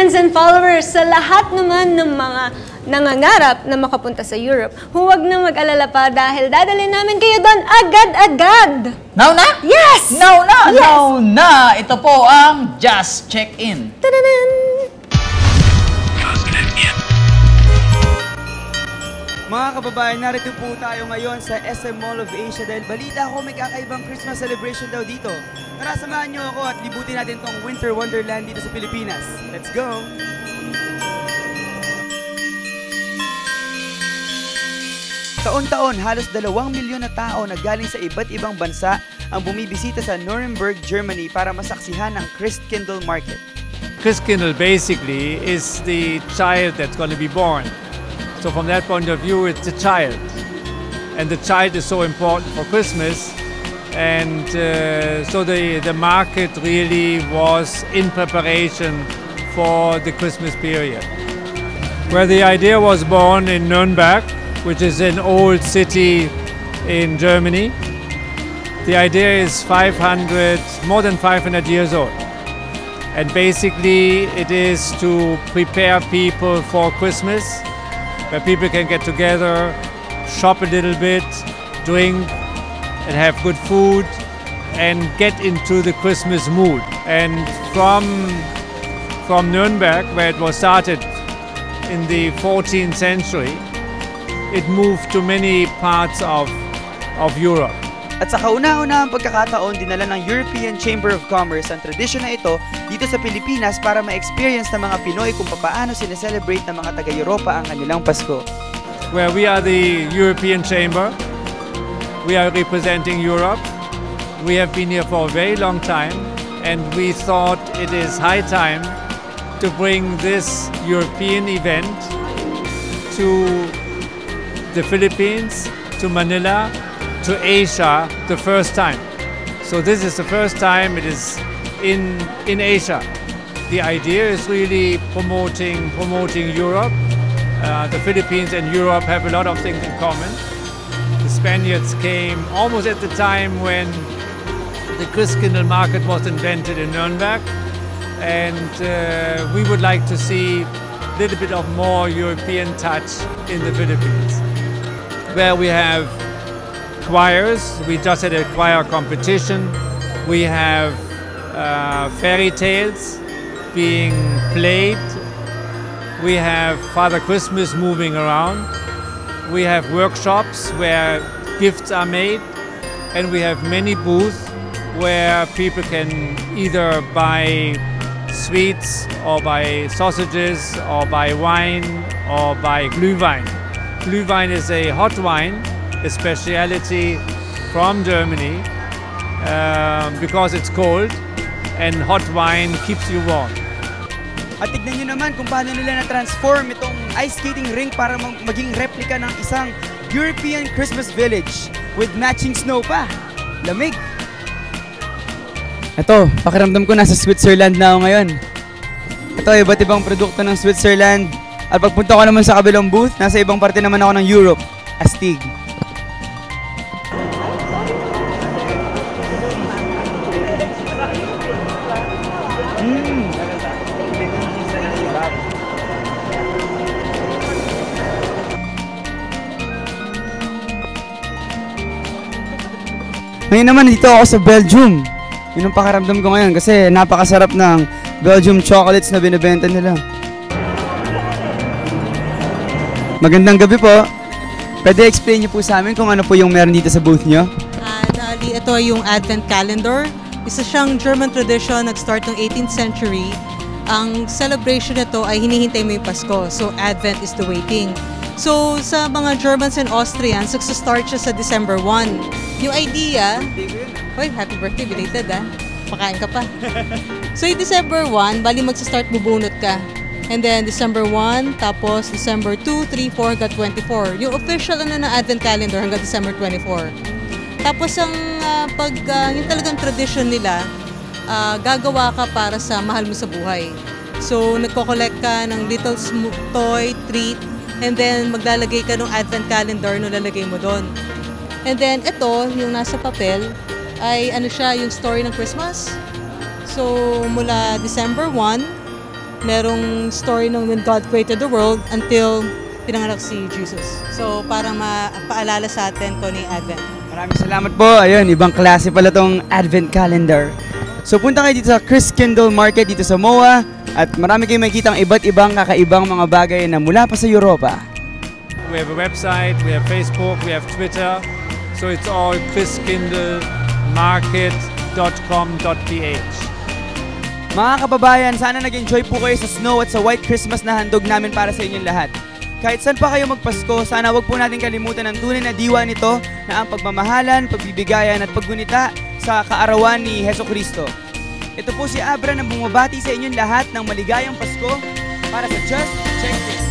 friends and followers, sa lahat naman ng mga nangangarap na makapunta sa Europe, huwag na mag-alala pa dahil dadalhin namin kayo doon agad-agad! Now na? Yes! Now na! Yes! Now na! Ito po ang Just Check In. Tadadaan! Mga kababayan, narito po tayo ngayon sa SM Mall of Asia dahil balita ko may kakaibang Christmas celebration daw dito. Tara, samahan niyo ako at libutin natin tong Winter Wonderland dito sa Pilipinas. Let's go! Taon-taon, halos 2 milyon na tao na galing sa iba't ibang bansa ang bumibisita sa Nuremberg, Germany para masaksihan ang Christkindl Market. Christkindl basically is the child that's going to be born. So from that point of view, it's a child. And the child is so important for Christmas. And so the market really was in preparation for the Christmas period. Where the idea was born in Nuremberg, which is an old city in Germany. The idea is more than 500 years old. And basically it is to prepare people for Christmas, where people can get together, shop a little bit, drink, and have good food, and get into the Christmas mood. And from Nuremberg, where it was started in the 14th century, it moved to many parts of Europe. At sa kauna-unahang pagkakataon, dinala ng European Chamber of Commerce ang tradisyon na ito dito sa Pilipinas para ma-experience ng mga Pinoy kung paano sineselebrate ng mga taga-Europa ang kanilang Pasko. Where we are the European Chamber, we are representing Europe. We have been here for a very long time, and we thought it is high time to bring this European event to the Philippines, to Manila, to Asia the first time. So this is the first time it is in Asia. The idea is really promoting Europe. The Philippines and Europe have a lot of things in common. The Spaniards came almost at the time when the Christkindl market was invented in Nuremberg, and we would like to see a little bit of more European touch in the Philippines, where we have choirs. We just had a choir competition. We have fairy tales being played. We have Father Christmas moving around. We have workshops where gifts are made. And we have many booths where people can either buy sweets or buy sausages or buy wine or buy Glühwein. Glühwein is a hot wine, a speciality from Germany because it's cold, and hot wine keeps you warm. At tignan nyo naman kung paano nila na-transform itong ice skating rink para maging replika ng isang European Christmas village with matching snow pa. Lamig! Ito, pakiramdam ko nasa Switzerland na ako ngayon. Ito, iba't ibang produkto ng Switzerland. At pagpunta ko naman sa kabilang booth, nasa ibang parte naman ako ng Europe, astig. Ngayon naman, dito ako sa Belgium. Yun ang pakiramdam ko ngayon kasi napakasarap ng Belgium chocolates na binibenta nila. Magandang gabi po. Pwede explain niyo po sa amin kung ano po yung meron dito sa booth niyo? Ito ay yung Advent Calendar. Isa siyang German tradition, nag-start ng 18th century. Ang celebration nito ay hinihintay mo yung Pasko. So Advent is the waiting. So sa mga Germans and Austrians, nagsa-start siya sa December 1. Yung idea, hoy, happy birthday, belated pakain ka pa. So yung December 1, bali magsa-start bubunot ka. And then December 1, tapos December 2, 3, 4, hanggang 24. Yung official na Advent calendar hanggang December 24. Tapos ang yung talagang tradition nila, gagawa ka para sa mahal mo sa buhay. So nagko-collect ka ng little toy, treat, and then maglalagay ka ng Advent calendar na lalagay mo doon. And then ito, yung nasa papel, ay ano siya, yung story ng Christmas. So mula December 1 merong story ng when God created the world until pinanganak si Jesus. So, parang mapaalala sa atin kung ano yung Advent. Maraming salamat po. Ayun, ibang klase pala tong Advent Calendar. So punta kayo dito sa Christkindl Market dito sa MOA at marami kayong makikita ang iba't ibang kakaibang mga bagay na mula pa sa Europa. We have a website, we have Facebook, we have Twitter. So it's all christkindlmarket.com.ph. Mga kababayan, sana nag-enjoy po kayo sa snow at sa White Christmas na handog namin para sa inyong lahat. Kahit saan pa kayo magpasko, sana wag po natin kalimutan ang tunay na diwa nito na ang pagmamahalan, pagbibigayan at paggunita sa kaarawan ni Hesukristo. Ito po si Abra na bumabati sa inyong lahat ng maligayang Pasko para sa Just Check In.